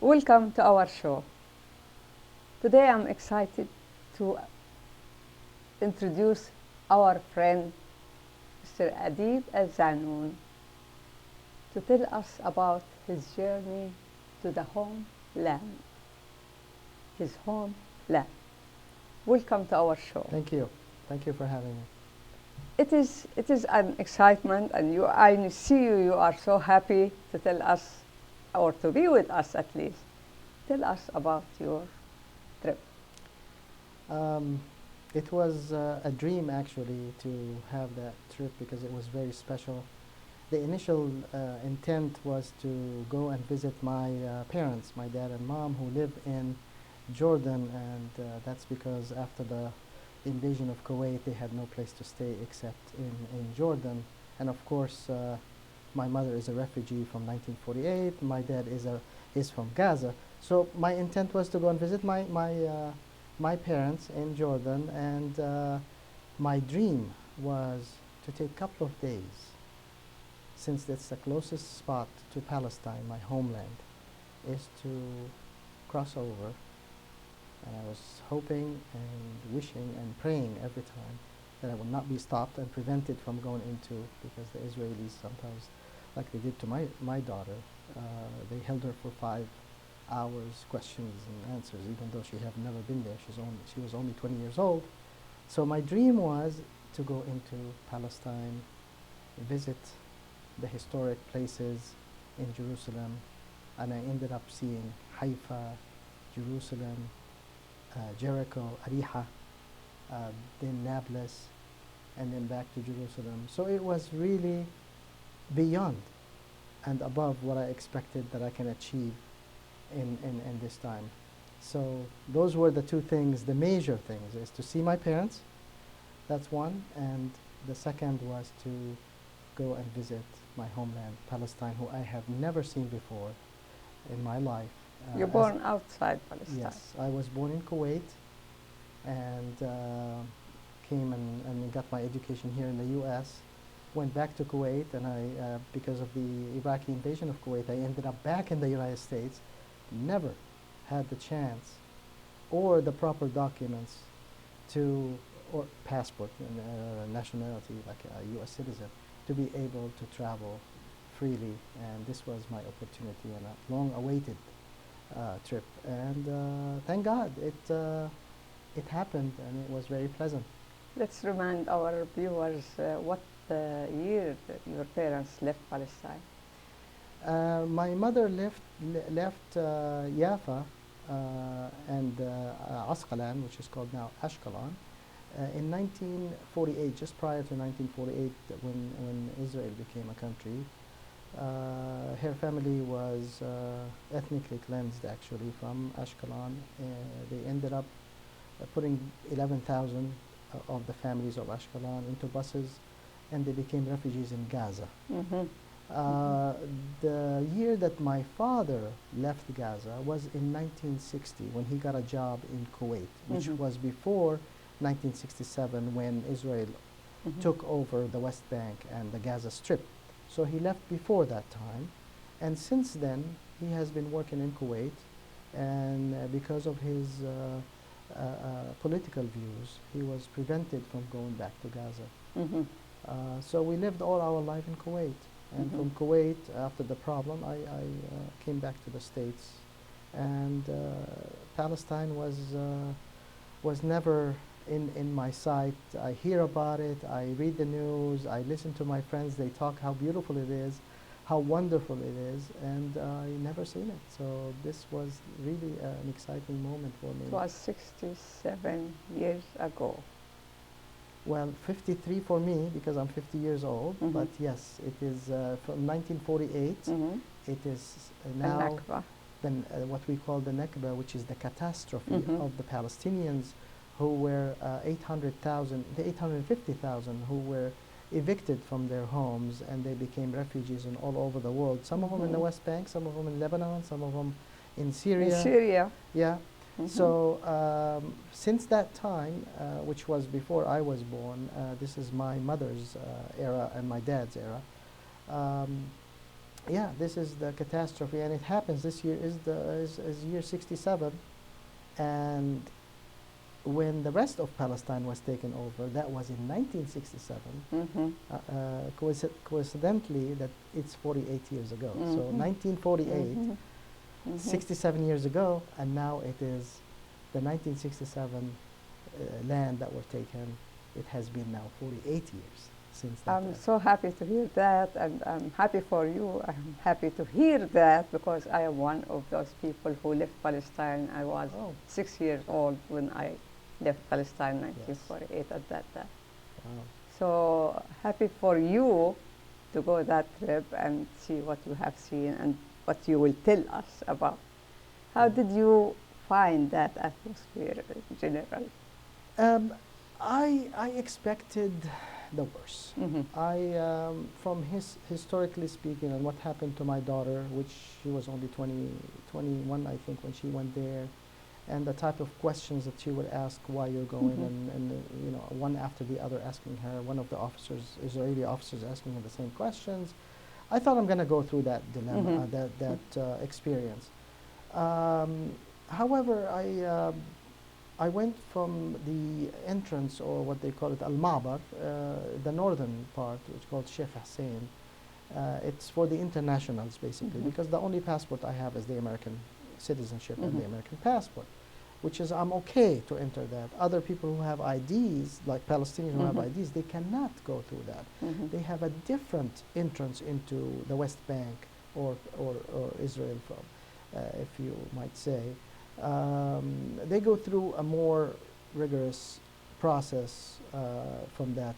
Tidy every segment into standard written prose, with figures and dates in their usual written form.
Welcome to our show. Today I'm excited to introduce our friend Mr. Adeb Al Zanoon to tell us about his journey to the homeland. His homeland. Welcome to our show. Thank you. Thank you for having me. It is an excitement, and I see you are so happy to tell us, or to be with us at least. Tell us about your trip. It was a dream actually to have that trip because it was very special. The initial intent was to go and visit my parents, my dad and mom, who live in Jordan, and that's because after the invasion of Kuwait, they had no place to stay except in Jordan. And of course, my mother is a refugee from 1948. My dad is from Gaza. So my intent was to go and visit my parents in Jordan, and my dream was to take a couple of days, since that's the closest spot to Palestine, my homeland, is to cross over. And I was hoping and wishing and praying every time that I would not be stopped and prevented from going into, because the Israelis sometimes, like they did to my daughter, they held her for 5 hours, questions and answers, even though she had never been there. She was only 20 years old. So my dream was to go into Palestine, visit the historic places in Jerusalem, and I ended up seeing Haifa, Jerusalem, Jericho, Ariha, then Nablus, and then back to Jerusalem. So it was really beyond and above what I expected that I can achieve in this time. So those were the two things, the major things, is to see my parents, that's one, and the second was to go and visit my homeland, Palestine, who I have never seen before in my life. You're born outside Palestine. Yes, I was born in Kuwait, and came and got my education here in the U.S. Went back to Kuwait, and because of the Iraqi invasion of Kuwait, I ended up back in the United States. Never had the chance or the proper documents or passport and nationality, like a U.S. citizen, to be able to travel freely. And this was my opportunity and a long-awaited trip. And thank God it happened, and it was very pleasant. Let's remind our viewers what year your parents left Palestine. My mother left Jaffa and Asqalan, which is called now Ashkelon, in 1948, just prior to 1948, when Israel became a country. Her family was ethnically cleansed, actually, from Ashkelon. They ended up putting 11,000 of the families of Ashkelon into buses, and they became refugees in Gaza. Mm-hmm. The year that my father left Gaza was in 1960, when he got a job in Kuwait, which was before 1967, when Israel took over the West Bank and the Gaza Strip. So he left before that time, and since then he has been working in Kuwait, and because of his political views, he was prevented from going back to Gaza. So we lived all our life in Kuwait, and from Kuwait, after the problem, I came back to the States, and Palestine was never in my sight. I hear about it, I read the news, I listen to my friends, they talk how beautiful it is, how wonderful it is, and I never seen it. So this was really an exciting moment for me. It was 67 years ago. Well, 53 for me, because I'm 50 years old, but yes, it is from 1948. It is now what we call the Nakba, which is the catastrophe of the Palestinians, who were 850,000 who were evicted from their homes, and they became refugees in all over the world. Some of them in the West Bank, some of them in Lebanon, some of them in Syria. In Syria. Yeah. So since that time, which was before I was born, this is my mother's era and my dad's era, yeah, this is the catastrophe, and it happens this year is year 67, and when the rest of Palestine was taken over, that was in 1967. Mm-hmm. Coincidentally, that it's 48 years ago. Mm-hmm. So 1948, Mm-hmm. Mm-hmm. 67 years ago, and now it is the 1967 land that were taken. It has been now 48 years since that. I'm so happy to hear that, and I'm happy for you. I'm happy to hear that because I am one of those people who left Palestine. I was 6 years old when I left Palestine, 1948 at that time. Wow. So happy for you to go that trip and see what you have seen and what you will tell us about. How did you find that atmosphere in general? I expected the worst. Mm-hmm. From historically speaking, and what happened to my daughter, which she was only 21, I think, when she went there, and the type of questions that she would ask, why you're going, Mm-hmm. and you know, one after the other asking her, one of the officers, Israeli officers, asking her the same questions. I thought I'm going to go through that dilemma, Mm-hmm. experience. However, I went from the entrance, or what they call it, Al-Ma'bar, the northern part, which is called Sheikh Hussein. It's for the internationals, basically, Mm-hmm. because the only passport I have is the American citizenship and the Mm-hmm. American passport, which is I'm okay to enter that. Other people who have IDs, like Palestinians who have Mm-hmm. IDs, they cannot go through that. Mm-hmm. They have a different entrance into the West Bank or Israel, from, if you might say. They go through a more rigorous process from that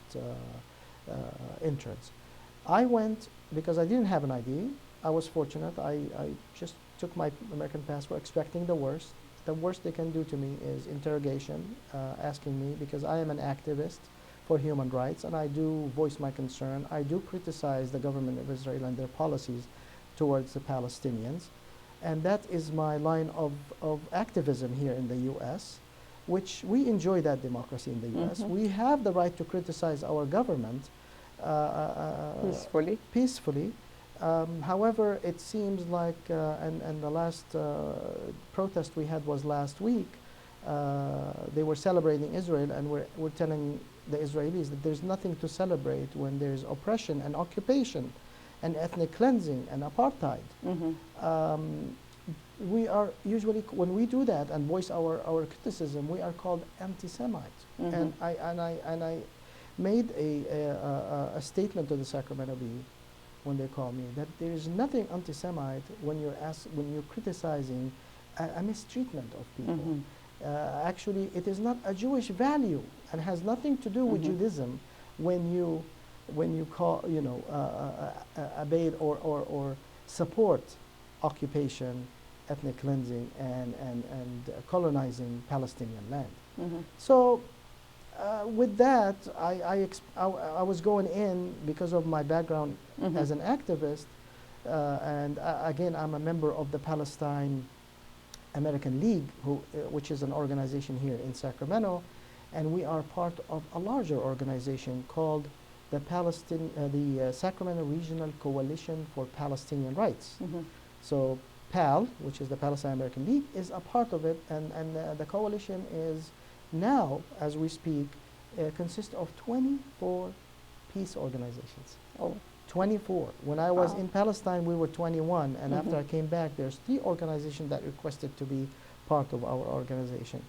entrance. I went because I didn't have an ID. I was fortunate. I just took my American passport expecting the worst. The worst they can do to me is interrogation, asking me, because I am an activist for human rights and I do voice my concern. I do criticize the government of Israel and their policies towards the Palestinians. And that is my line of activism here in the U.S., which we enjoy that democracy in the U.S. Mm-hmm. We have the right to criticize our government Peacefully. peacefully. However, it seems like, and the last protest we had was last week, they were celebrating Israel, and we're telling the Israelis that there's nothing to celebrate when there's oppression and occupation and ethnic cleansing and apartheid. Mm-hmm. We are usually, when we do that and voice our criticism, we are called anti-Semites. Mm-hmm. And I made a statement to the Sacramento Bee when they called me that there is nothing anti-Semite when you're criticizing a mistreatment of people. Mm-hmm. Actually, it is not a Jewish value and has nothing to do with Mm-hmm. Judaism when you call, you know, abate or support occupation, ethnic cleansing, and colonizing Palestinian land. Mm-hmm. So with that, I was going in because of my background Mm-hmm. as an activist, and again, I'm a member of the Palestine American League, which is an organization here in Sacramento, and we are part of a larger organization called the Sacramento Regional Coalition for Palestinian Rights. Mm-hmm. So PAL, which is the Palestine American League, is a part of it, and the coalition is now, as we speak, consists of 24 peace organizations. Oh. 24. When I was Wow. in Palestine, we were 21, and Mm-hmm. after I came back, there's 3 organizations that requested to be part of our organization.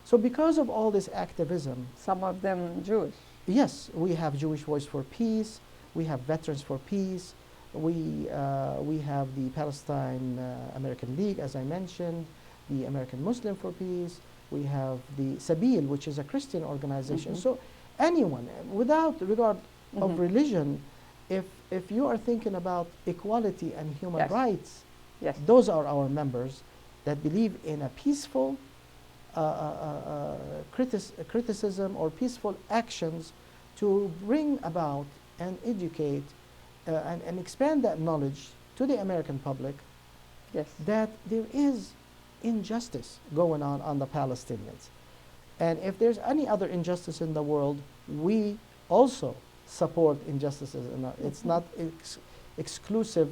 So because of all this activism, Some of them Jewish. yes, we have Jewish Voice for Peace, we have Veterans for Peace, we have the Palestine American League, as I mentioned, the American Muslim for Peace, we have the Sabil, which is a Christian organization. Mm-hmm. So anyone, without regard of Mm-hmm. religion, if you are thinking about equality and human Yes. rights, Yes. those are our members that believe in a peaceful criticism or peaceful actions to bring about and educate and expand that knowledge to the American public Yes. that there is injustice going on the Palestinians. And if there's any other injustice in the world, we also support injustices. And it's not exclusive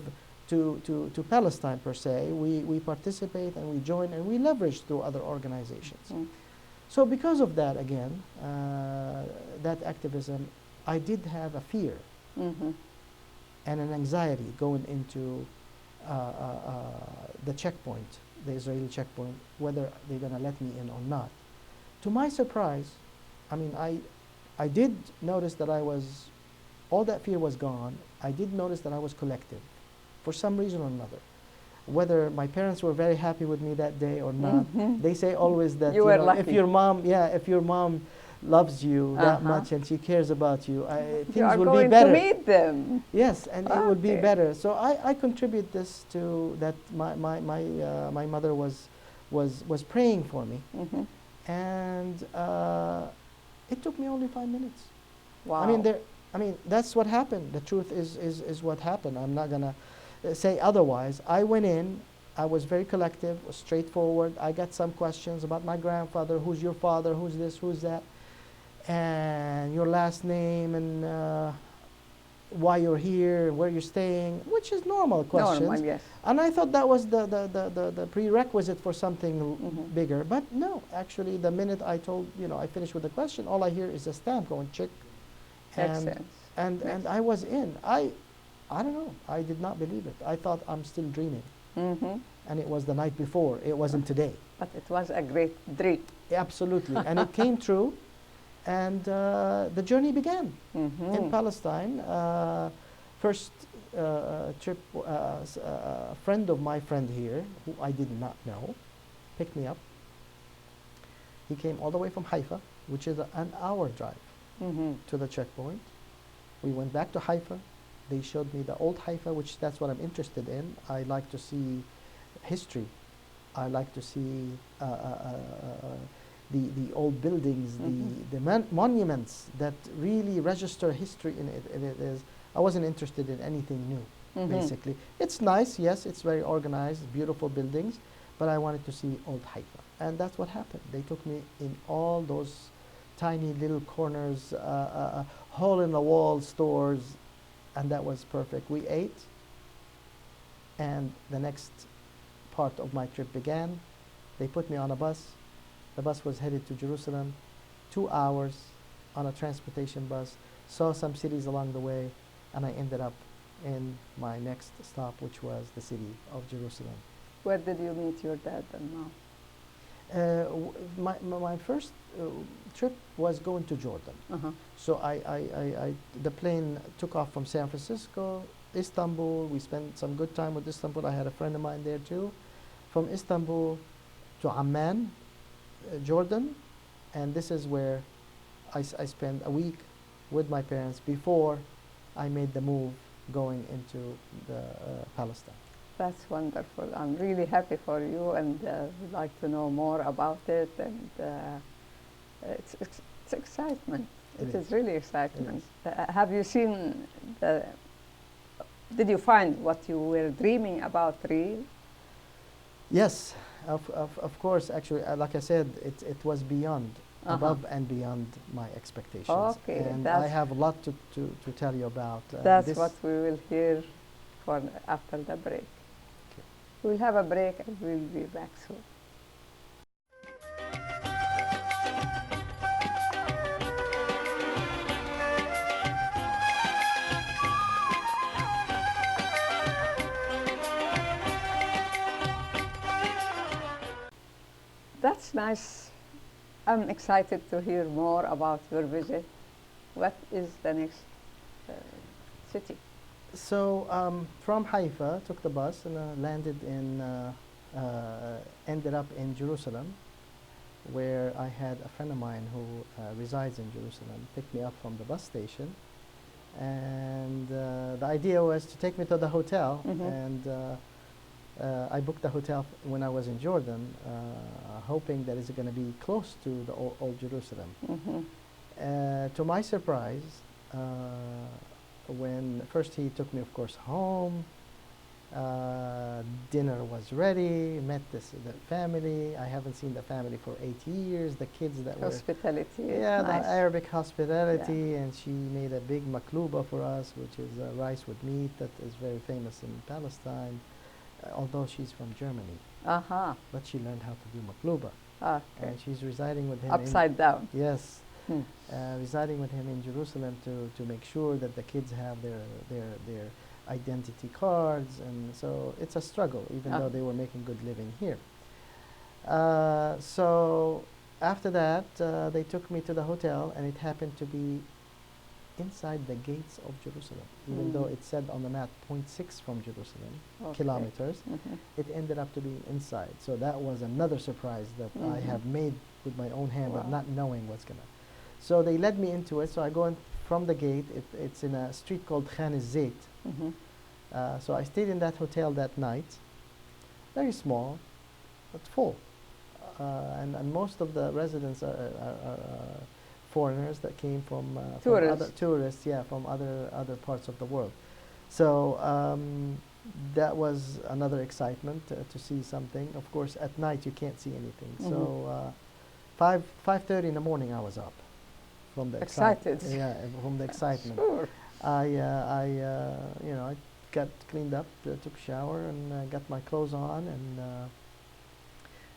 to Palestine per se. We participate and we join and we leverage through other organizations. Mm. So because of that, again, that activism, I did have a fear Mm-hmm. and an anxiety going into the checkpoint, the Israeli checkpoint, whether they're going to let me in or not. To my surprise, I mean, I did notice that all that fear was gone. I did notice that I was collective for some reason or another. Whether my parents were very happy with me that day or not, Mm-hmm. they say always that You were know, lucky. if your mom loves you that much and she cares about you, You things are will going be better. to meet them. Yes, and it would be Okay. better. So I contribute this to that. My mother was praying for me, Mm-hmm. and it took me only 5 minutes. Wow. I mean that's what happened. The truth is what happened. I'm not gonna say otherwise. I went in. I was very collective, straightforward. I got some questions about my grandfather. Who's your father? Who's this? Who's that? And your last name and why you're here, where you're staying, which is normal questions. Normal, yes. And I thought that was the prerequisite for something bigger. But no, actually, the minute I I finished with the question, all I hear is a stamp going check. Excellent. And I was in. I don't know. I did not believe it. I thought I'm still dreaming. Mm-hmm. And it was the night before. It wasn't today. But it was a great dream. Absolutely. And it came true. And the journey began in Palestine. First trip, a friend of my friend here, who I did not know, picked me up. He came all the way from Haifa, which is an hour drive to the checkpoint. We went back to Haifa. They showed me the old Haifa, which that's what I'm interested in. I like to see history. I like to see the old buildings, the monuments that really register history in it. And it is. I wasn't interested in anything new, basically. It's nice, yes, it's very organized, beautiful buildings, but I wanted to see old Haifa. And that's what happened. They took me in all those tiny little corners, hole-in-the-wall stores, and that was perfect. We ate, and the next part of my trip began. They put me on a bus. The bus was headed to Jerusalem, 2 hours on a transportation bus, saw some cities along the way, and I ended up in my next stop, which was the city of Jerusalem. Where did you meet your dad and mom? My first trip was going to Jordan. So the plane took off from San Francisco, Istanbul. We spent some good time with Istanbul. I had a friend of mine there too. From Istanbul to Amman, Jordan, and this is where I spent a week with my parents before I made the move going into Palestine. That's wonderful. I'm really happy for you, and would like to know more about it. And it's excitement. It is really excitement. Have you seen did you find what you were dreaming about real? Yes, of course. Actually, like I said, it was beyond, above and beyond my expectations. Okay, and I have a lot to tell you about. That's what we will hear after the break. Okay. We'll have a break and we'll be back soon. That's nice. I'm excited to hear more about your visit. What is the next city? So from Haifa, took the bus and ended up in Jerusalem, where I had a friend of mine who resides in Jerusalem, picked me up from the bus station. And the idea was to take me to the hotel, and I booked the hotel when I was in Jordan, hoping that it's going to be close to the old Jerusalem. To my surprise, when first he took me, of course, home, Dinner was ready, met the family. I haven't seen the family for 8 years. The kids that were, Hospitality. yeah, Nice. the Arabic hospitality, and she made a big maklouba for us, which is rice with meat that is very famous in Palestine, although she's from Germany. Uh-huh. But she learned how to do maklouba. Okay. And she's residing with him Upside down. Yes. Hmm. Residing with him in Jerusalem to make sure that the kids have their identity cards, and so it's a struggle, even though they were making good living here. So after that, they took me to the hotel, and it happened to be inside the gates of Jerusalem. Even though it said on the map 0.6 from Jerusalem, kilometers, it ended up to be inside. So that was another surprise that I have made with my own hand, but not knowing what's gonna. So they led me into it. So I go in from the gate. It's in a street called Khan al-Zayt. So I stayed in that hotel that night. Very small, but full. And most of the residents are foreigners that came from other tourists, yeah, from other parts of the world. So that was another excitement to see something. Of course, at night you can't see anything. So 5:30 in the morning I was up from the excited. Yeah, from the excitement. Sure. I got cleaned up, took a shower, and got my clothes on, and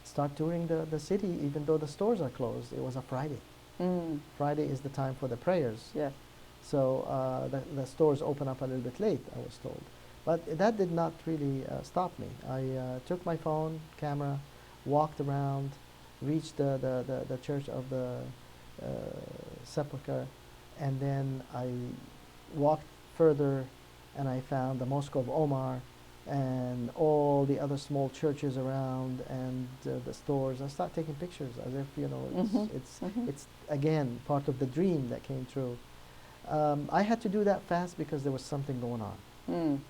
start touring the city, even though the stores are closed. It was a Friday. Friday is the time for the prayers. Yes. So the stores open up a little bit late, I was told. But that did not really stop me. I took my phone, camera, walked around, reached the church of the Sepulchre, and then I walked further, and I found the Mosque of Omar and all the other small churches around, and the stores. I started taking pictures as if, it's again part of the dream that came true. I had to do that fast because there was something going on.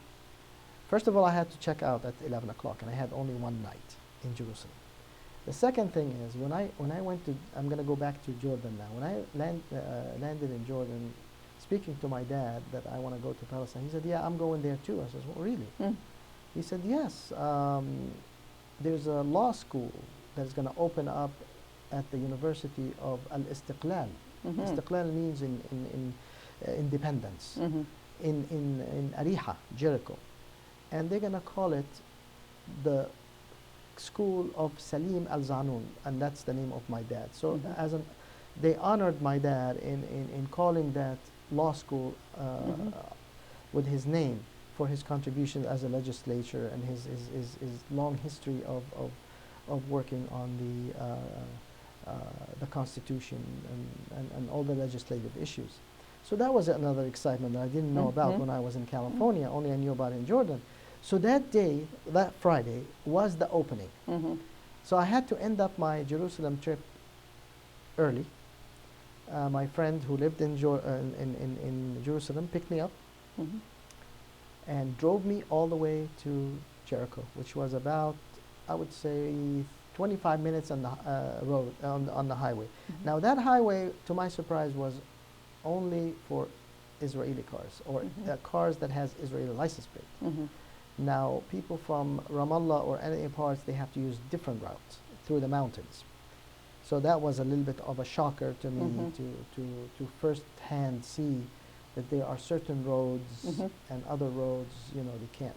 First of all, I had to check out at 11 o'clock, and I had only one night in Jerusalem. The second thing is, when I went to, I'm going to go back to Jordan now. When I landed in Jordan, speaking to my dad that I want to go to Palestine, he said, yeah, I'm going there too. I said, well, really? He said, yes, there's a law school that's going to open up at the University of Al-Istiqlal. Istiqlal means in independence, in Ariha, Jericho. And they're going to call it the School of Salim Al Zanoon, and that's the name of my dad. So they honored my dad in calling that law school with his name for his contribution as a legislature and his long history of working on the Constitution and all the legislative issues. So that was another excitement that I didn't know about when I was in California. Only I knew about it in Jordan. So that day, that Friday, was the opening. So I had to end up my Jerusalem trip early. My friend who lived in Jerusalem picked me up and drove me all the way to Jericho, which was about, I would say, 25 minutes on the road, on the highway. Now that highway, to my surprise, was only for Israeli cars, or cars that has Israeli license plate. Now, people from Ramallah or any parts, they have to use different routes through the mountains. So that was a little bit of a shocker to me to first-hand see that there are certain roads and other roads, they can't.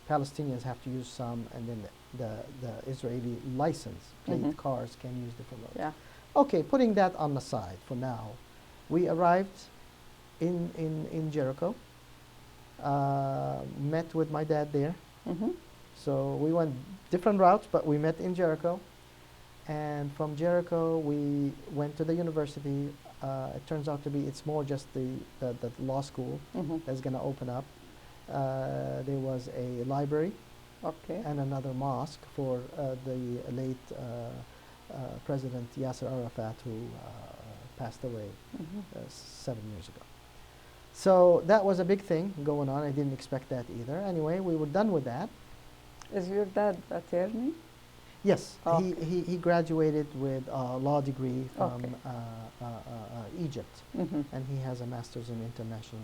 Palestinians have to use some, and then the Israeli license plate cars can use different roads. Yeah. Okay, putting that on the side for now, we arrived in Jericho. Met with my dad there. So we went different routes, but we met in Jericho. And from Jericho, we went to the university. It turns out to be, it's more just the law school that's going to open up. There was a library and another mosque for the late President Yasser Arafat, who passed away 7 years ago. So that was a big thing going on. I didn't expect that either. Anyway, we were done with that. Is your dad attorney? Yes, he graduated with a law degree from Egypt, and he has a master's in international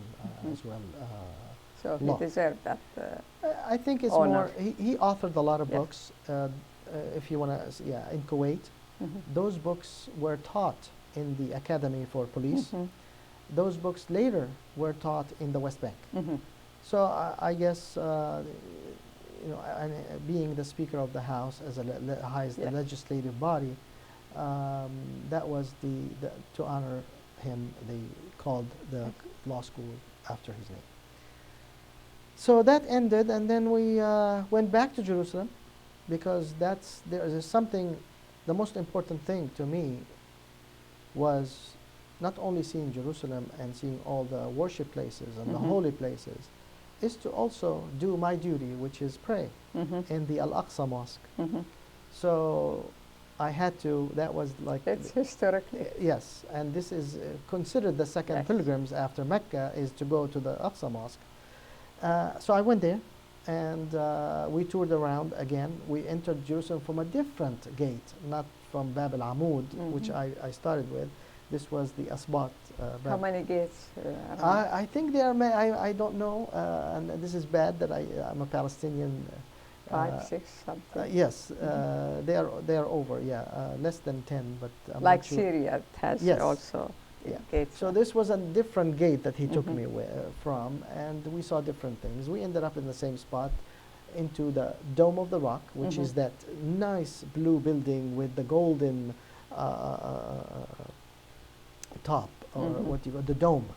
as well So he law. deserved that. I think it's honor. more, he authored a lot of Yes. books, if you want to, yeah, in Kuwait. Those books were taught in the Academy for Police. Those books later were taught in the West Bank. So I guess, you know, being the Speaker of the House as a highest Yeah. legislative body, that was to honor him, they called the law school after his name. So that ended, and then we went back to Jerusalem, because there is something, the most important thing to me was not only seeing Jerusalem and seeing all the worship places and the holy places, is to also do my duty, which is pray in the Al-Aqsa Mosque. So I had to, that was like... It's historically. Yes, and this is considered the second Yes. pilgrims after Mecca, is to go to the Aqsa Mosque. So I went there, and we toured around again. We entered Jerusalem from a different gate, not from Bab al-Amud, which I started with. This was the Asbat. How many gates? I think there are, I don't know, and this is bad that I'm a Palestinian. 5, 6, something. Yes, they are over, yeah, less than 10, but I'm Like not sure. Syria, it has Yes. also Yeah. gates. So this was a different gate that he took me from, and we saw different things. We ended up in the same spot, into the Dome of the Rock, which is that nice blue building with the golden top, or what you call the dome.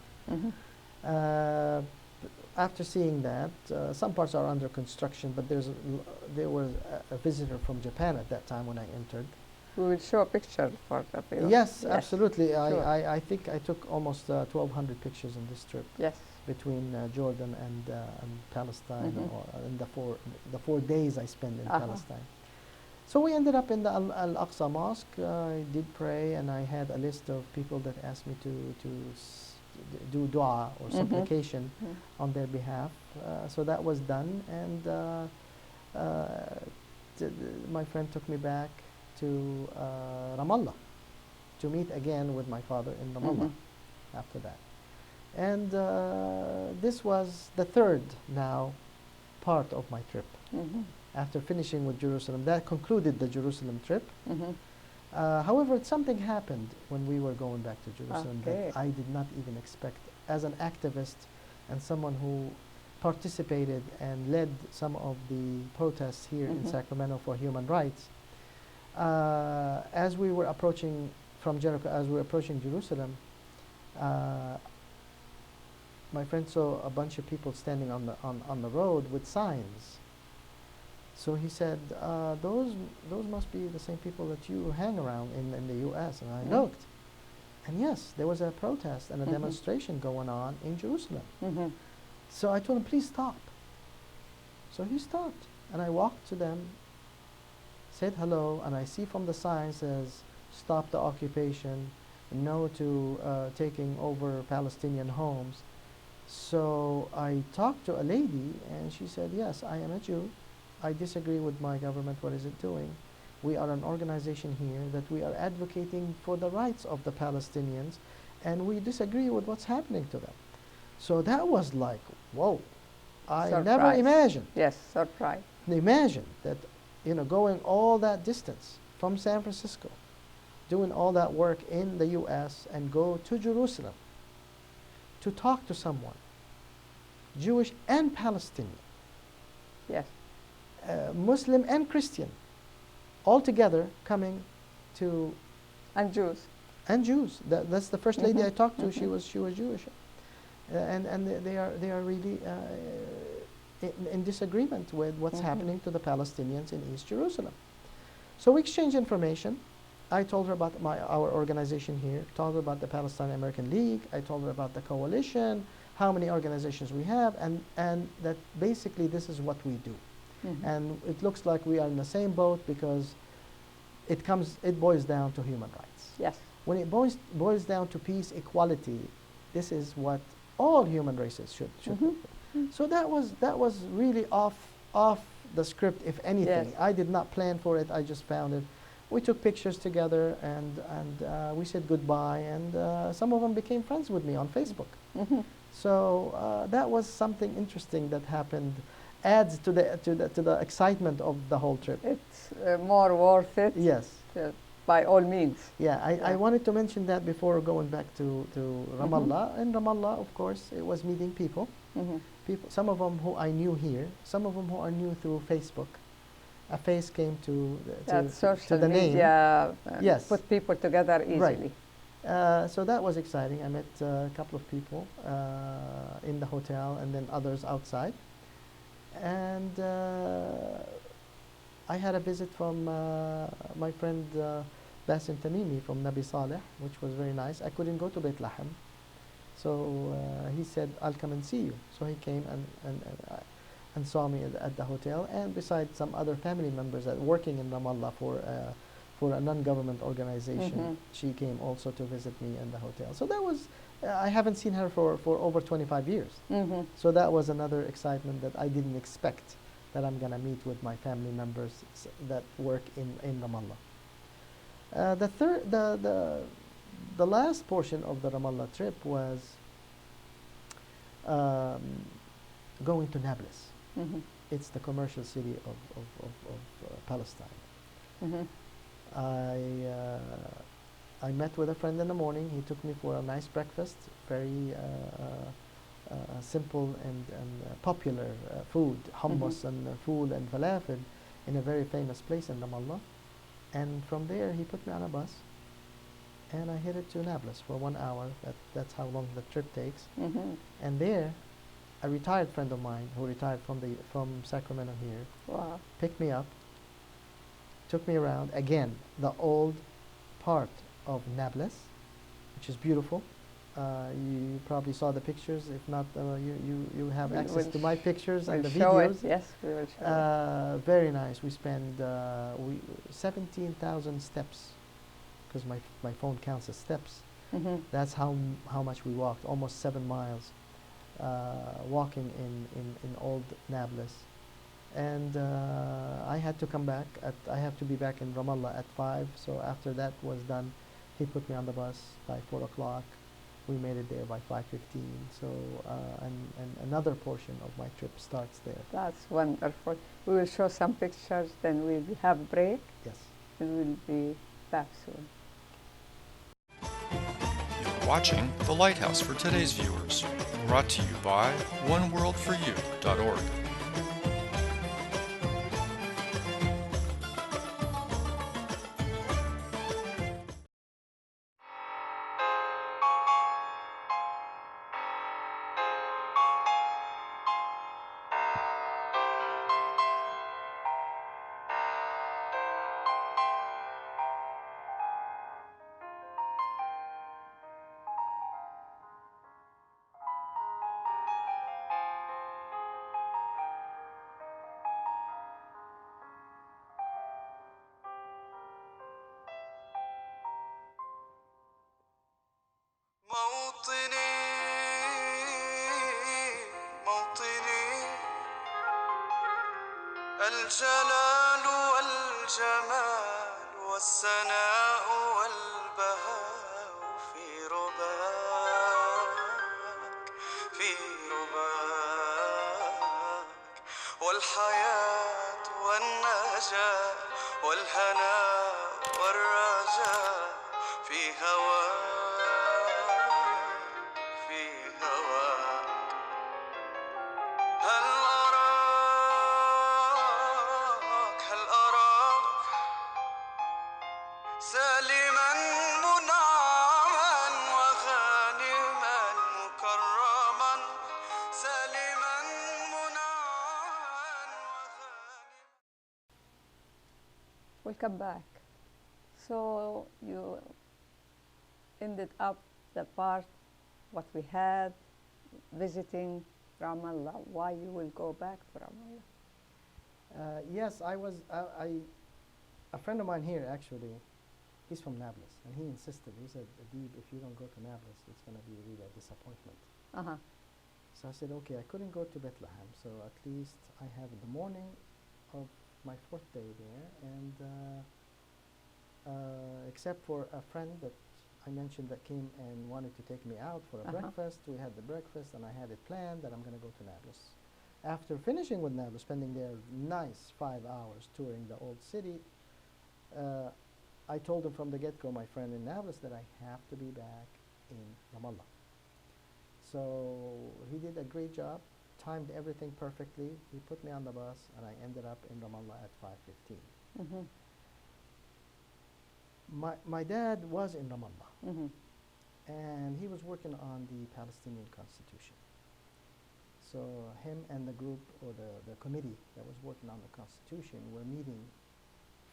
After seeing that, some parts are under construction, but there was a visitor from Japan at that time when I entered. We will show a picture for the viewers. Yes, absolutely. Sure. I think I took almost 1,200 pictures on this trip. Yes. Between Jordan and Palestine, or in the 4 days I spent in Palestine. So we ended up in the Al-Aqsa Mosque. I did pray, and I had a list of people that asked me to do dua or supplication on their behalf. So that was done, and my friend took me back to Ramallah to meet again with my father in Ramallah after that. And this was the third now part of my trip. After finishing with Jerusalem, that concluded the Jerusalem trip. However, something happened when we were going back to Jerusalem that I did not even expect. As an activist and someone who participated and led some of the protests here in Sacramento for human rights, as we were approaching from Jericho, as we were approaching Jerusalem, my friend saw a bunch of people standing on the road with signs. So he said, those must be the same people that you hang around in the U.S. And I looked, and yes, there was a protest and a demonstration going on in Jerusalem. So I told him, please stop. So he stopped, and I walked to them, said hello, and I see from the sign says, stop the occupation, no to taking over Palestinian homes. So I talked to a lady, and she said, yes, I am a Jew. I disagree with my government. What is it doing? We are an organization here that we are advocating for the rights of the Palestinians, and we disagree with what's happening to them. So that was like, whoa, I never imagined. Yes, surprise. Imagine that, you know, going all that distance from San Francisco, doing all that work in the U.S. and go to Jerusalem to talk to someone, Jewish and Palestinian. Yes. Muslim and Christian, all together coming to... And Jews. And Jews. That's the first lady I talked to. She was Jewish. And they are really in disagreement with what's happening to the Palestinians in East Jerusalem. So we exchanged information. I told her about our organization here, told her about the Palestine American League, I told her about the coalition, how many organizations we have, and that basically this is what we do. And it looks like we are in the same boat, because it boils down to human rights. Yes. When it boils down to peace, equality, this is what all human races should do. So that was really off the script, if anything. Yes. I did not plan for it. I just found it. We took pictures together, and we said goodbye, and some of them became friends with me on Facebook. So that was something interesting that happened, adds to the excitement of the whole trip. It's more worth it. Yes. By all means. Yeah, I wanted to mention that before going back to Ramallah. Mm-hmm. In Ramallah, of course, it was meeting people. Mm-hmm. People, some of them who I knew here, some of them who I knew through Facebook. A face came to Social the name. media Yes. put people together easily. Right. So that was exciting. I met a couple of people in the hotel and then others outside. And I had a visit from my friend Basim Tamimi from Nabi Saleh, which was very nice. I couldn't go to Bethlehem. So he said, I'll come and see you. So he came and saw me at the hotel, and besides some other family members that working in Ramallah for a non-government organization, Mm-hmm. she came also to visit me in the hotel. So that was, I haven't seen her for over 25 years. Mm-hmm. So that was another excitement that I didn't expect, that I'm going to meet with my family members that work in Ramallah. The last portion of the Ramallah trip was going to Nablus. Mm-hmm. It's the commercial city of Palestine. Mm-hmm. I met with a friend in the morning. He took me for a nice breakfast, very simple and popular food, hummus Mm-hmm. and food and falafel in a very famous place in Ramallah. And from there, he put me on a bus, and I headed to Nablus for 1 hour. That's how long the trip takes. Mm-hmm. And there, a retired friend of mine who retired from Sacramento here Wow. picked me up, took me around again the old part of Nablus, which is beautiful. You probably saw the pictures. If not, you have We access will to my pictures and the We'll show videos. it. Yes, we will show it. Very nice. We spend 17,000 steps, because my phone counts as steps. Mm-hmm. That's how much we walked, almost 7 miles, walking in old Nablus. And I had to come back. I have to be back in Ramallah at 5. So after that was done, he put me on the bus by 4 o'clock. We made it there by 5:15. So and another portion of my trip starts there. That's wonderful. We will show some pictures, then we'll have a break, Yes. and we'll be back soon. You're watching The Lighthouse for today's viewers, brought to you by oneworldforyou.org. موطني موطني الجلال والجمال والسناء والبهاء في رباك في رباك والحياة والنجاة والهناء والرجاء في هواك في هواك هل أراك سالما منعما وغانما مكرما سالما منعما وغانما. Welcome back. So you ended up the part what we had visiting Ramallah. Why you will go back to Ramallah? Yes, I was. A friend of mine here actually, he's from Nablus, and he insisted. He said, "Adeb, if you don't go to Nablus, it's going to be really a disappointment." Uh-huh. So I said, "Okay, I couldn't go to Bethlehem, so at least I have the morning of my 4th day there, and except for a friend that I mentioned that came and wanted to take me out for a breakfast. We had the breakfast, and I had it planned that I'm going to go to Nablus. After finishing with Nablus, spending there nice 5 hours touring the old city, I told him from the get-go, my friend in Nablus, that I have to be back in Ramallah. So he did a great job, timed everything perfectly. He put me on the bus, and I ended up in Ramallah at 5:15. Mm-hmm. My dad was in Ramallah, Mm-hmm. and he was working on the Palestinian Constitution. So him and the group, or the committee that was working on the Constitution, were meeting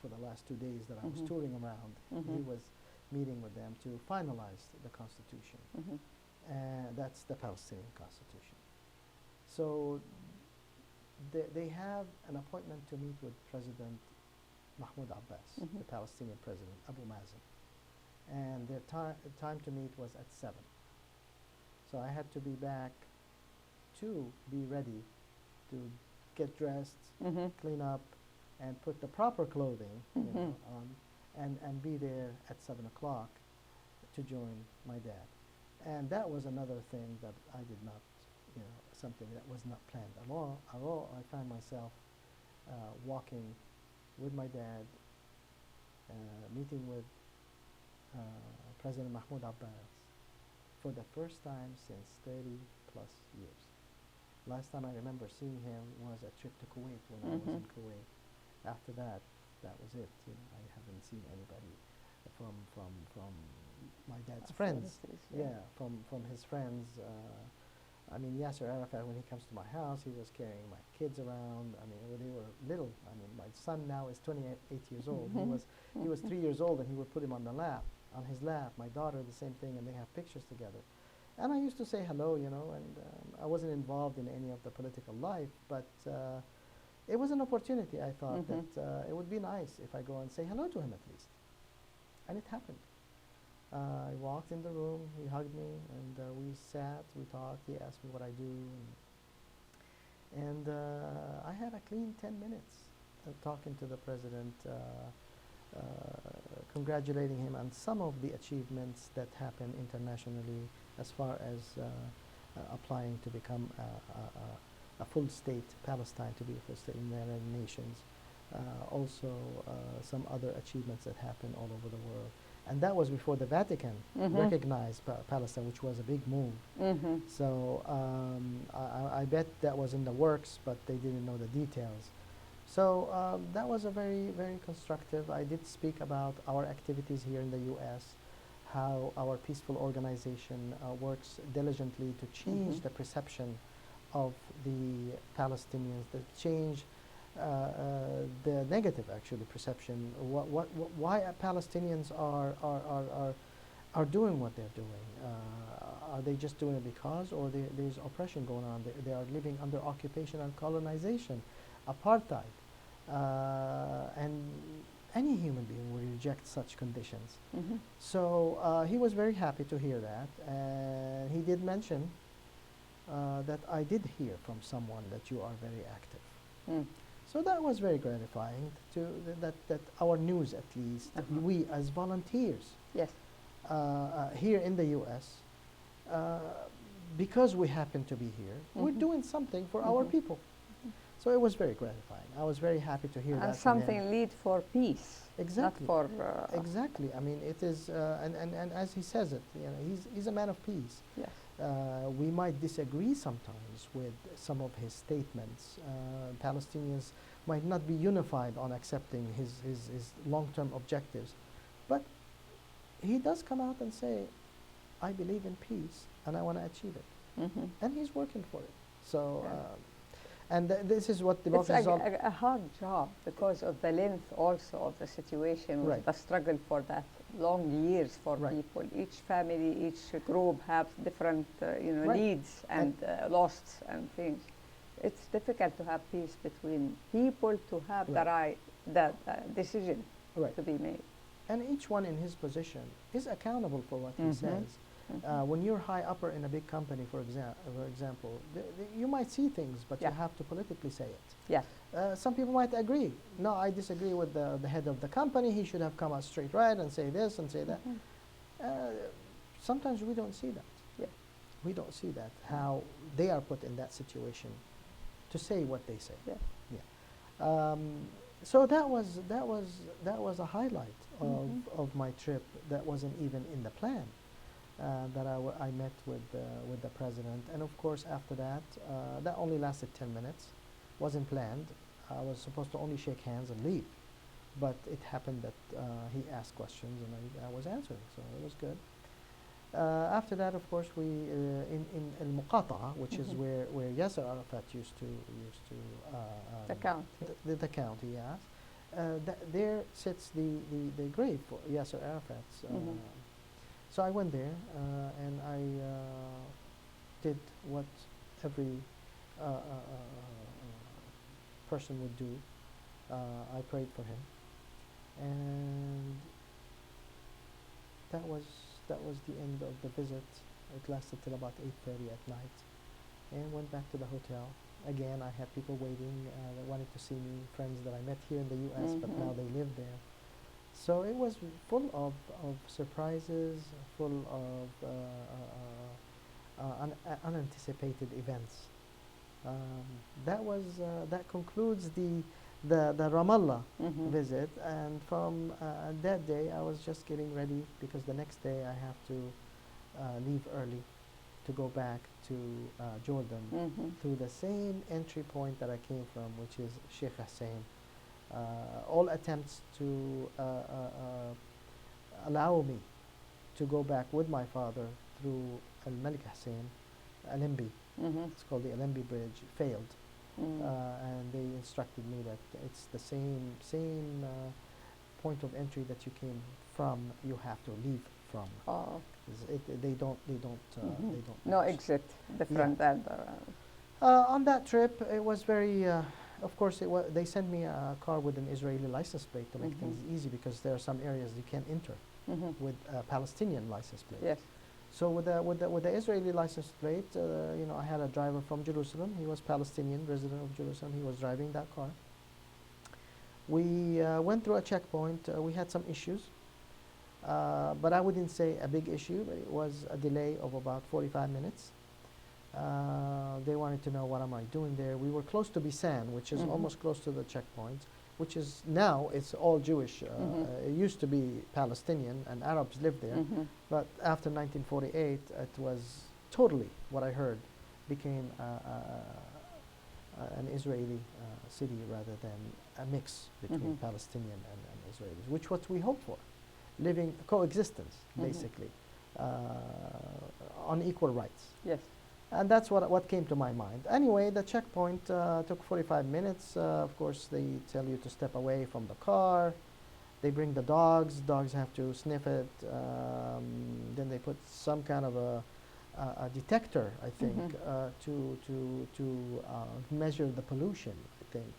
for the last 2 days that I was Mhm. touring around. Mhm. He was meeting with them to finalize the Constitution. Mm-hmm. And that's the Palestinian Constitution. So they have an appointment to meet with President Mahmoud Abbas, Mhm. the Palestinian president, Abu Mazen. And their time to meet was at 7. So I had to be back to be ready to get dressed, Mm-hmm. clean up, and put the proper clothing Mhm. on, and be there at 7 o'clock to join my dad. And that was another thing that I did not, something that was not planned at all. I found myself walking with my dad, meeting with President Mahmoud Abbas for the first time since 30 plus years. Last time I remember seeing him was a trip to Kuwait when I was in Kuwait. After that, that was it. I haven't seen anybody from my dad's friends. From his friends. I mean, Yasser Arafat, when he comes to my house, he was carrying my kids around. I mean, when they were little. I mean, my son now is 28 years old. He was 3 years old, and he would put him on his lap. My daughter, the same thing, and they have pictures together. And I used to say hello, and I wasn't involved in any of the political life, but it was an opportunity. I thought that it would be nice if I go and say hello to him at least. And it happened. I walked in the room, he hugged me, and we sat, we talked, he asked me what I do. And I had a clean 10 minutes talking to the president, congratulating him on some of the achievements that happen internationally as far as applying to become a full state, Palestine to be a full state in the United Nations. Also some other achievements that happen all over the world. And that was before the Vatican recognized Palestine, which was a big move. So I bet that was in the works, but they didn't know the details. So that was a very, very constructive. I did speak about our activities here in the U.S., how our peaceful organization works diligently to change the perception of the Palestinians, to change the negative, actually, perception. Why Palestinians are doing what they're doing? Are they just doing it because, or there's oppression going on? They are living under occupation and colonization, apartheid, and any human being will reject such conditions. So he was very happy to hear that, and he did mention that I did hear from someone that you are very active. So that was very gratifying to that our news, at least, we as volunteers here in the U.S., because we happen to be here, we're doing something for our people. So it was very gratifying. I was very happy to hear that. And something lead for peace. Exactly. Not for exactly. I mean, it is, and as he says it, he's a man of peace. Yes. We might disagree sometimes with some of his statements. Palestinians might not be unified on accepting his long-term objectives, but he does come out and say, I believe in peace and I want to achieve it. And he's working for it. So, and this is what it's a hard job because of the length also of the situation, with the struggle for that long years for people. Each family, each group have different needs and loss and things. It's difficult to have peace between people, to have the decision to be made. And each one in his position is accountable for what he says. When you're high upper in a big company, for example, you might see things, but you have to politically say it. Yes. Some people might agree. No, I disagree with the head of the company. He should have come out straight right and say this and say that. Sometimes we don't see that. Yeah. We don't see that, how they are put in that situation to say what they say. Yeah. Yeah. So that was a highlight of my trip. That wasn't even in the plan. That I met with the president, and of course after that, that only lasted 10 minutes. Wasn't planned. I was supposed to only shake hands and leave, but it happened that he asked questions and I was answering, so it was good. After that, of course, we in Al-Muqata'a, which is where Yasser Arafat used to The county. the county, yes. There sits the grave for Yasser Arafat's. So I went there and I did what every person would do. I prayed for him, and that was the end of the visit. It lasted till about 8:30 at night, and went back to the hotel. Again, I had people waiting that wanted to see me, friends that I met here in the U.S., but now they live there. So it was full of surprises, full of unanticipated events. That concludes the Ramallah visit, and from that day I was just getting ready, because the next day I have to leave early to go back to Jordan through the same entry point that I came from, which is Sheikh Hussein. All attempts to allow me to go back with my father through Al-Malik Hussein, Alembi, it's called the Alembi Bridge, failed. And they instructed me that it's the same point of entry that you came from, you have to leave from. Oh. They don't No match. exit, the front end. On that trip, it was very, of course, they sent me a car with an Israeli license plate to make things easy, because there are some areas you can't enter with a Palestinian license plate. Yes. So with the Israeli license plate, I had a driver from Jerusalem. He was Palestinian, resident of Jerusalem. He was driving that car. We went through a checkpoint. We had some issues, but I wouldn't say a big issue. But it was a delay of about 45 minutes. They wanted to know what am I doing there. We were close to Bisan, which is almost close to the checkpoint, which is now it's all Jewish. It used to be Palestinian and Arabs lived there, but after 1948, it was totally, what I heard, became an Israeli city rather than a mix between Palestinian and Israelis, which what we hope for, living coexistence basically on equal rights. Yes. And that's what came to my mind. Anyway, the checkpoint took 45 minutes. Of course, they tell you to step away from the car. They bring the dogs. Dogs have to sniff it. Then they put some kind of a detector, I think, to measure the pollution, I think,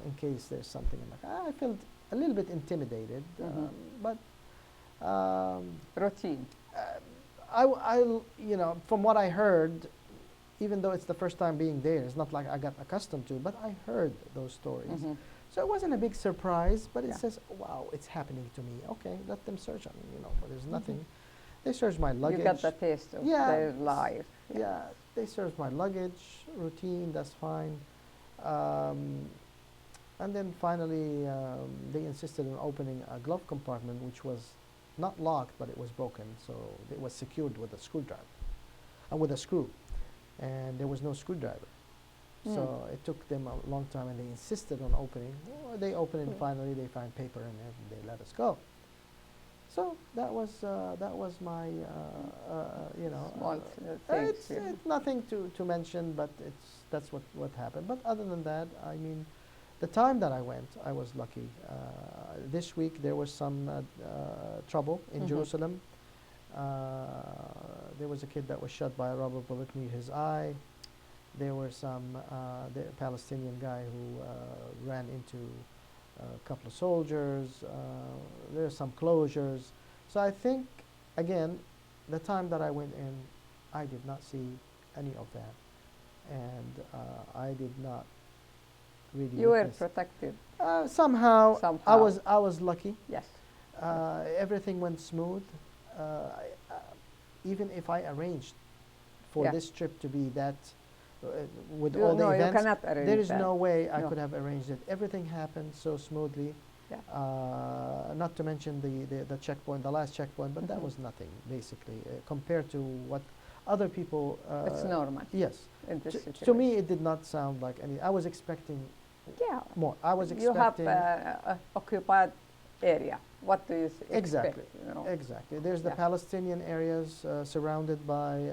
in case there's something in the car. I felt a little bit intimidated, but routine. From what I heard, even though it's the first time being there, it's not like I got accustomed to, but I heard those stories. So it wasn't a big surprise, but it says, wow, it's happening to me. Okay, let them search on me, but there's nothing. They searched my luggage. You got the taste of their life. Yeah, they searched my luggage, routine, that's fine. And then finally, they insisted on opening a glove compartment, which was not locked, but it was broken, so it was secured with a screwdriver, with a screw, and there was no screwdriver. So it took them a long time, and they insisted on opening. Well, they opened it, finally they found paper, and they let us go. So that was my Small it's nothing to mention, but that's what happened. But other than that, I mean, the time that I went, I was lucky. This week there was some trouble in Jerusalem. There was a kid that was shot by a rubber bullet near his eye. There were some the Palestinian guy who ran into a couple of soldiers. There are some closures. So I think, again, the time that I went in, I did not see any of that. And I did not really You were witness. protected. Somehow, Somehow. I was lucky. Yes. Everything went smooth. even if I arranged for Yeah. this trip to be that, with You, all the no, you events, cannot arrange there is that. no way I No. could have arranged it. Everything happened so smoothly. Yeah. Not to mention the checkpoint, the last checkpoint, but that Mhm. was nothing basically compared to what other people. It's normal Yes. in this To situation. me, it did not sound like any. I was expecting Yeah. more. I was You have expecting occupied area. What do you exactly, expect? You know? exactly. There's the Yeah. Palestinian areas surrounded by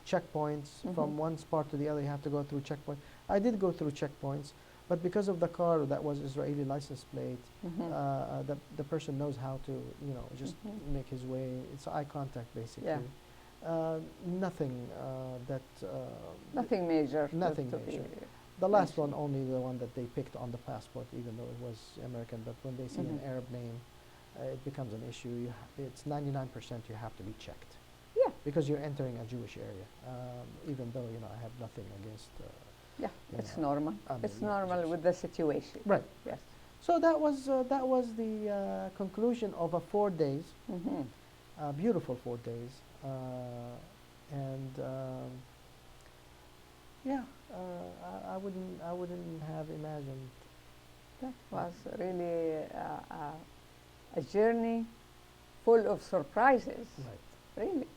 checkpoints. From Mhm. one spot to the other, you have to go through checkpoint. I did go through checkpoints, but because of the car that was Israeli license plate, Mhm. the person knows how to, just Mhm. make his way. It's eye contact basically. Yeah. Nothing that. Nothing major. Nothing to major. Be The last mentioned. one, only the one that they picked on the passport, even though it was American. But when they see an Mhm. Arab name, it becomes an issue. It's 99% you have to be checked. Yeah. Because you're entering a Jewish area, even though I have nothing against. Yeah. you It's know, normal. I mean, It's yeah, normal Jewish. with the situation. Right. Yes. So that was the conclusion of a 4 days, Mm-hmm. beautiful 4 days, and yeah, I wouldn't have imagined. That was really a journey full of surprises. Right. Really.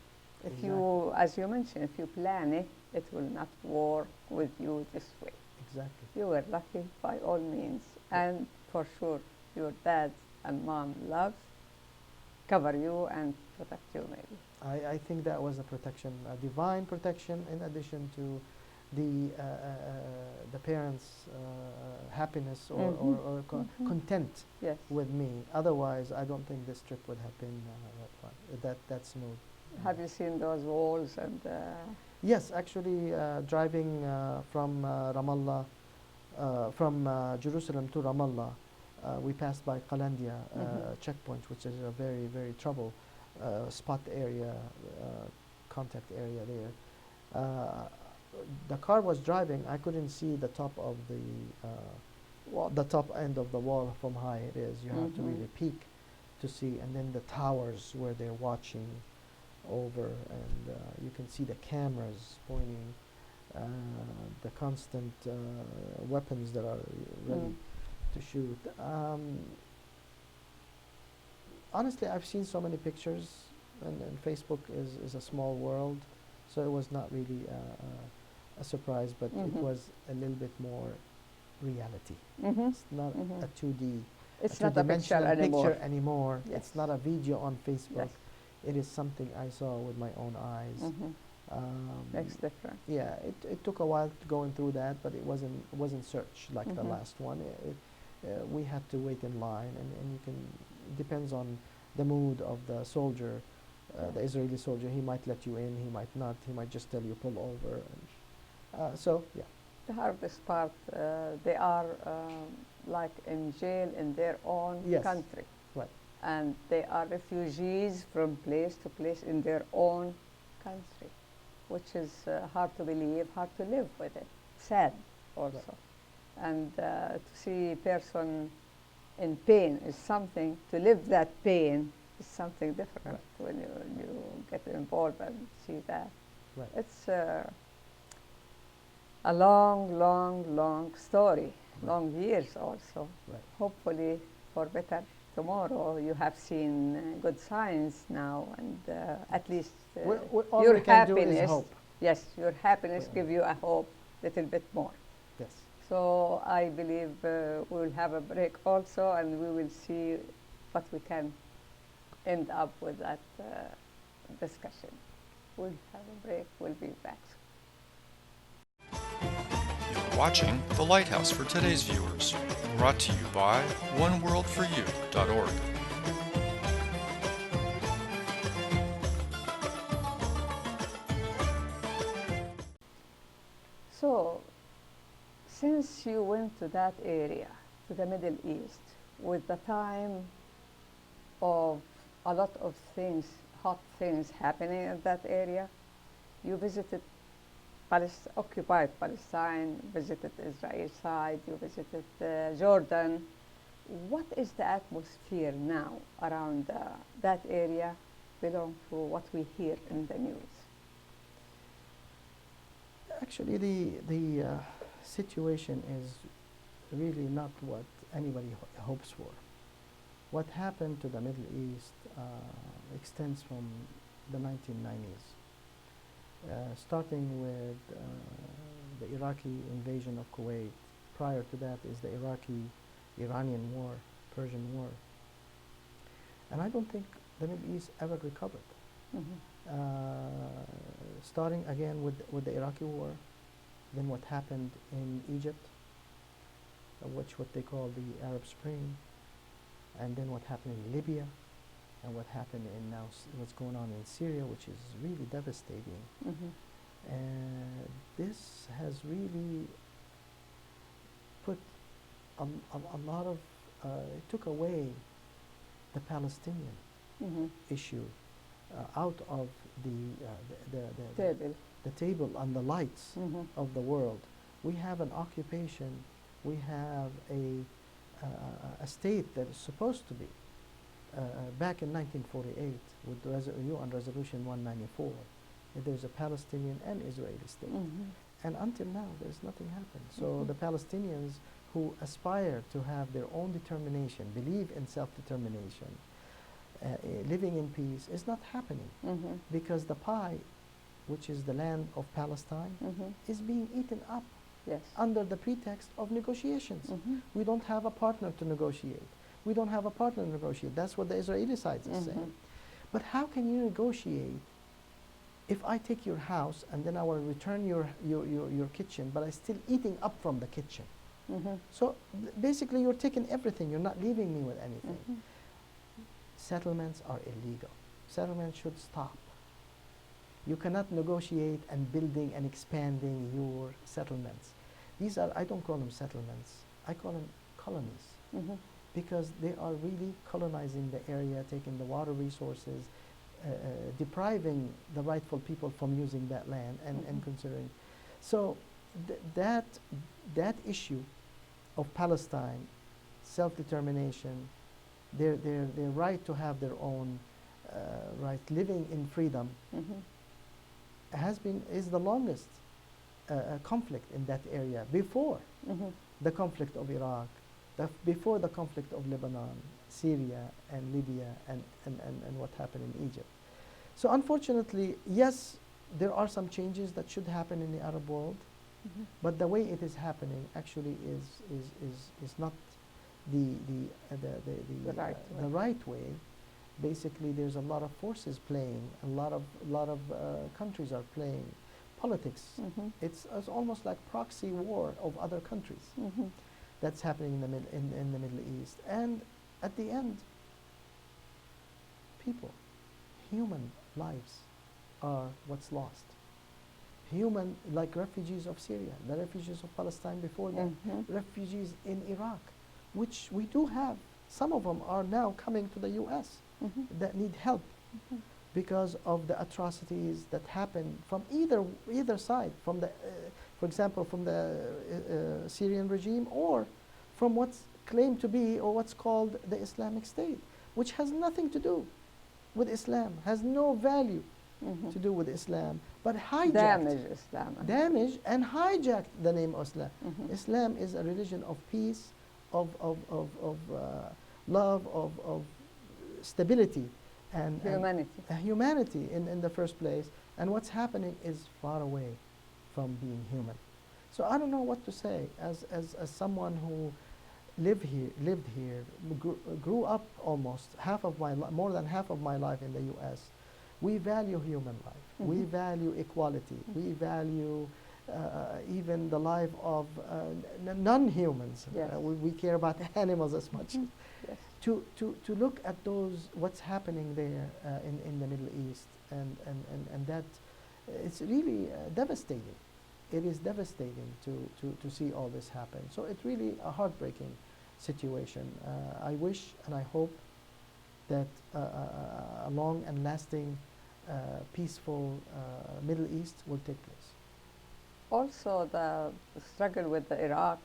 If Exactly. you, as you mentioned, if you plan it, it will not work with you this way. Exactly. You were lucky by all means. And for sure, your dad and mom love cover you and protect you maybe. I think that was a protection, a divine protection, in addition to the parents' happiness or, Mhm. Mhm. content Yes. with me. Otherwise, I don't think this trip would have been that fun, that smooth. Have you seen those walls and Yes, actually, driving from Ramallah, from Jerusalem to Ramallah, we passed by Qalandia Mhm. checkpoint, which is a very, very trouble spot area, contact area there. The car was driving. I couldn't see the top of what? the top end of the wall from high it is. You have to Mhm. really peek to see, and then the towers where they're watching over, and you can see the cameras pointing, the constant weapons that are ready to shoot. Honestly, I've seen so many pictures, and Facebook is a small world, so it was not really a surprise, but it Mhm. was a little bit more reality. Mm-hmm. It's not Mhm. a 2D, It's a not a picture two-dimensional anymore. picture anymore. Yes. It's not a video on Facebook. Yes. It is something I saw with my own eyes. Mhm. Makes difference. Yeah, it took a while going through that, but it wasn't search like the Mhm. last one. We had to wait in line, and you can, it depends on the mood of the soldier, the Israeli soldier. He might let you in, he might not. He might just tell you pull over. So yeah, The hardest part, they are like in jail in their own Yes. country. Right. And they are refugees from place to place in their own country, which is hard to believe, hard to live with it. Sad also. And to see person in pain is something, to live that pain is something different when you get involved and see that. Right. It's a long, long, long story, long years also. Right. Hopefully for better tomorrow. You have seen good signs now, and at least all your we can do is happiness. hope. Yes, your happiness Well, give you a hope, little bit more. Yes. So I believe we'll have a break also, and we will see what we can end up with that discussion. We'll have a break. We'll be back. You're watching The Lighthouse for today's viewers, brought to you by oneworldforyou.org. So, since you went to that area, to the Middle East, with the time of a lot of things, hot things happening in that area, you visited occupied Palestine, visited Israel side, you visited Jordan, what is the atmosphere now around that area belong to what we hear in the news? Actually, the situation is really not what anybody hopes for. What happened to the Middle East extends from the 1990s, starting with the Iraqi invasion of Kuwait. Prior to that is the Iraqi-Iranian war, Persian war. And I don't think the Middle East ever recovered. Starting again with the Iraqi war, then what happened in Egypt, what they call the Arab Spring, and then what happened in Libya, and what happened in now what's going on in Syria, which is really devastating. And this has really put a lot of, it took away the Palestinian issue out of the table and the lights of the world. We have an occupation, we have a state that is supposed to be back in 1948 with the UN Resolution 194. There's a Palestinian and Israeli state. And until now, there's nothing happened. So the Palestinians who aspire to have their own determination, believe in self-determination, living in peace, is not happening because the pie, which is the land of Palestine, is being eaten up under the pretext of negotiations. We don't have a partner to negotiate. We don't have a partner to negotiate. That's what the Israeli side is saying. But how can you negotiate if I take your house and then I will return your kitchen, but I'm still eating up from the kitchen? So basically you're taking everything, you're not leaving me with anything. Settlements are illegal. Settlements should stop. You cannot negotiate and building and expanding your settlements. These are, I don't call them settlements, I call them colonies. Because they are really colonizing the area, taking the water resources, depriving the rightful people from using that land and considering. So that issue of Palestine, self-determination, their right to have their own right, living in freedom, is the longest conflict in that area before the conflict of Iraq, before the conflict of Lebanon, Syria, and Libya, and what happened in Egypt. So unfortunately, yes, there are some changes that should happen in the Arab world, but the way it is happening actually is not the right way. Basically, there's a lot of forces playing, a lot of countries are playing politics. It's almost like proxy war of other countries. That's happening in the Middle East. And at the end, people, human lives are what's lost. Human, like refugees of Syria, the refugees of Palestine before that, refugees in Iraq, which we do have. Some of them are now coming to the US that need help because of the atrocities that happen from either side, from the, for example, from the Syrian regime, or from what's claimed to be or what's called the Islamic State, which has nothing to do with Islam, has no value to do with Islam, but hijacked, damaged and hijacked the name of Islam. Islam is a religion of peace, of love, of stability, and humanity in the first place. And what's happening is far away from being human. So I don't know what to say as someone who lived here, grew up almost more than half of my life in the U.S. We value human life. We value equality. We value even the life of non-humans. We care about animals as much. To look at what's happening there in the Middle East, and that it's really devastating. It is devastating to see all this happen. So it's really a heartbreaking situation. I wish and I hope that a long and lasting, peaceful Middle East will take place. Also, the struggle with Iraq,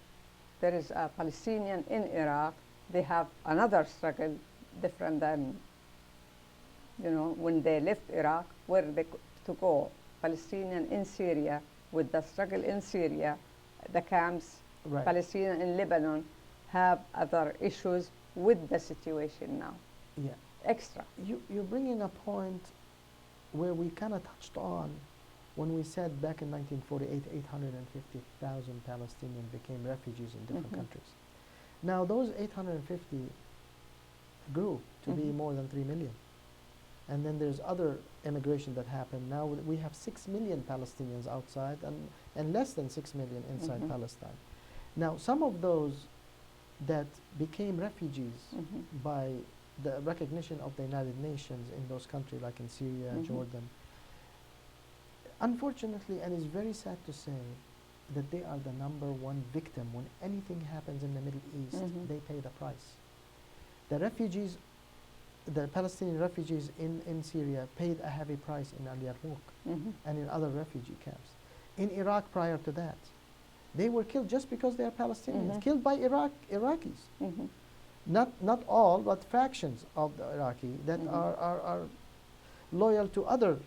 there is a Palestinian in Iraq they have another struggle different than, when they left Iraq, where they to go. Palestinian in Syria, with the struggle in Syria, the camps, Right. Palestinian in Lebanon have other issues with the situation now. Yeah. Extra. You're bringing a point where we kind of touched on when we said back in 1948, 850,000 Palestinians became refugees in different Mhm. countries. Now those 850 grew to be Mhm. more than 3 million. And then there's other immigration that happened. Now we have 6 million Palestinians outside and less than 6 million inside Mhm. Palestine. Now some of those that became refugees Mhm. by the recognition of the United Nations in those countries like in Syria, Mhm. Jordan, unfortunately, and it's very sad to say, that they are the number one victim when anything happens in the Middle East. Mhm. They pay the price. The refugees, the Palestinian refugees in Syria paid a heavy price in Al Yarmouk Mhm. and in other refugee camps. In Iraq prior to that, they were killed just because they are Palestinians, Mhm. killed by Iraqis. Mhm. Not all, but fractions of the Iraqi that Mhm. are loyal to other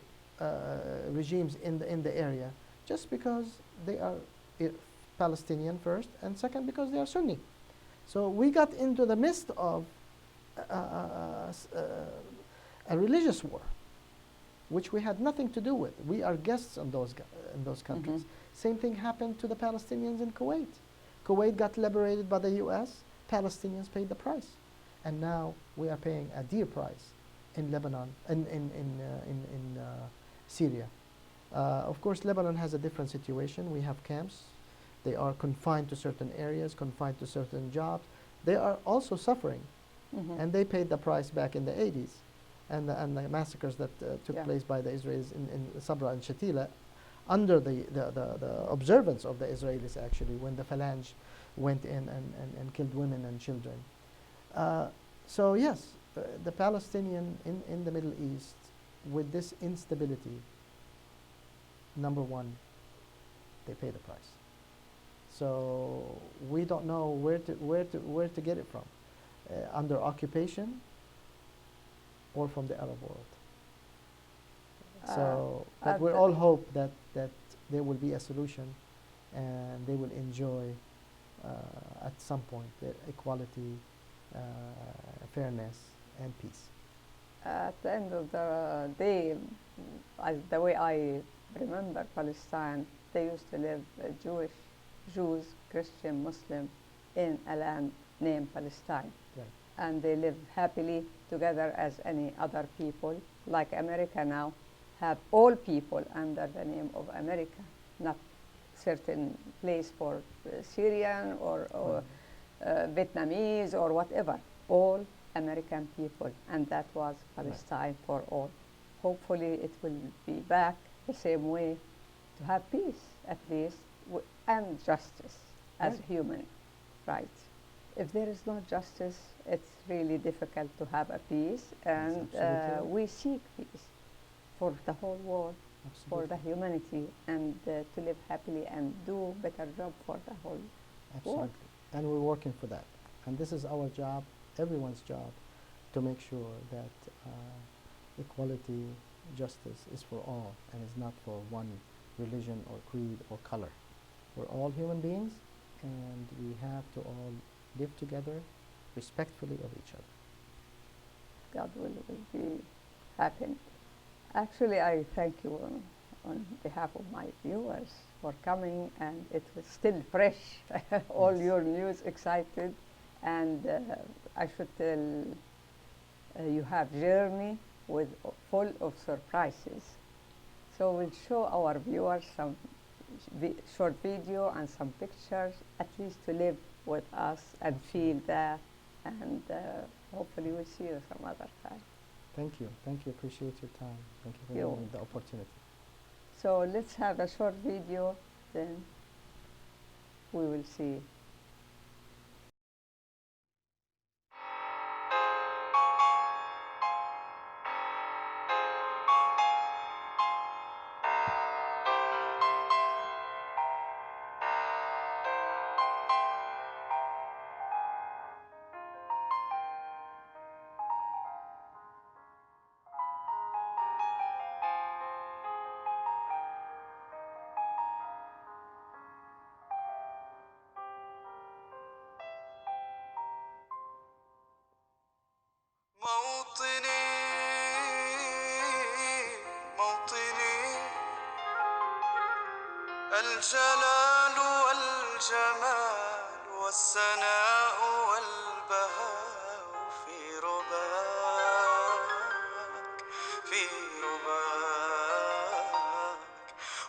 regimes in the area, just because they are Palestinian first, and second because they are Sunni. So we got into the midst of a religious war, which we had nothing to do with. We are guests in those countries. Same thing happened to the Palestinians in Kuwait. Kuwait got liberated by the U.S. Palestinians paid the price, and now we are paying a dear price in Lebanon, in Syria. Of course, Lebanon has a different situation. We have camps. They are confined to certain areas, confined to certain jobs. They are also suffering, Mhm. and they paid the price back in the 80s, and the massacres that took Yeah. place by the Israelis in Sabra and Shatila, under the observance of the Israelis, actually, when the Phalange went in and killed women and children. So yes, the Palestinian in the Middle East, with this instability, number one, they pay the price. So we don't know where to get it from, under occupation or from the Arab world. So, but we all hope that there will be a solution, and they will enjoy at some point the equality, fairness, and peace. At the end of the day, the way I remember Palestine, they used to live Jews, Christian, Muslim in a land named Palestine. Right. And they live happily together as any other people, like America now have all people under the name of America, not certain place for Syrian or Vietnamese or whatever, all American people, and that was Palestine for all. Hopefully it will be back the same way, to have peace at least, and justice as Right. human rights. If there is no justice, it's really difficult to have a peace, and absolutely right. we seek peace for the whole world, for Absolutely. the humanity, and to live happily and do better job for the whole Absolutely. world. And we're working for that. And this is our job, everyone's job, to make sure that equality, justice is for all and is not for one religion or creed or color. We're all human beings, and we have to all live together respectfully of each other. God will be happy. Actually, I thank you on behalf of my viewers for coming, and it was still fresh. All Yes. your news excited, and I should tell you have Journey with full of surprises. So we'll show our viewers some short video and some pictures, at least to live with us and feel that, and hopefully we'll see you some other time. Thank you. Thank you. Appreciate your time. Thank you for You're giving me the opportunity. So let's have a short video, then we will see. الجلال والجمال والسناء والبهاء في رباك، في رباك،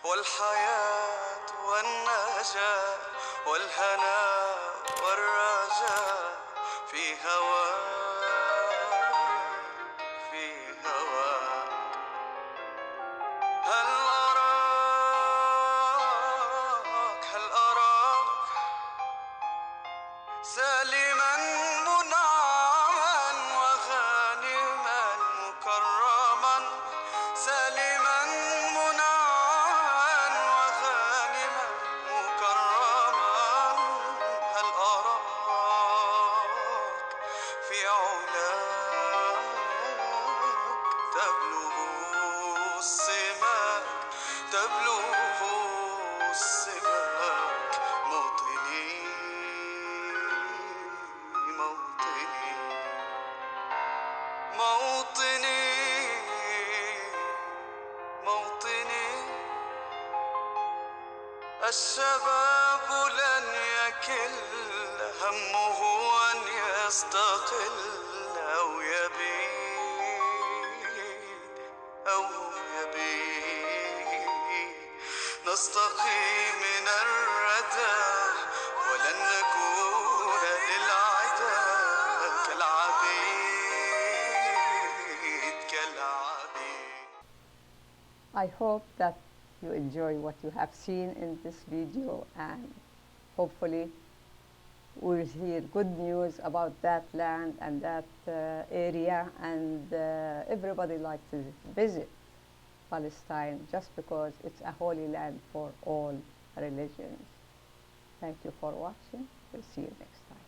والحياة والنجاة والهناء والرجاء في هواك، في هواك. هل أراك، هل أراك سالما منعما وغانما مكرما، سالما منعما وغانما مكرما. هل أراك في علاك تبلغ السماك، تبلغ السماك. موطني، موطني، موطني، موطني. الشباب لن يكل همه أن يستقل أو يبيد، أو يبيد. نستقي من الردى ولن نكون للعدا كالعبيد، كالعبيد. I hope that you enjoy what you have seen in this video, and hopefully we'll hear good news about that land and that area, and everybody likes to visit Palestine just because it's a holy land for all religions. Thank you for watching. We'll see you next time.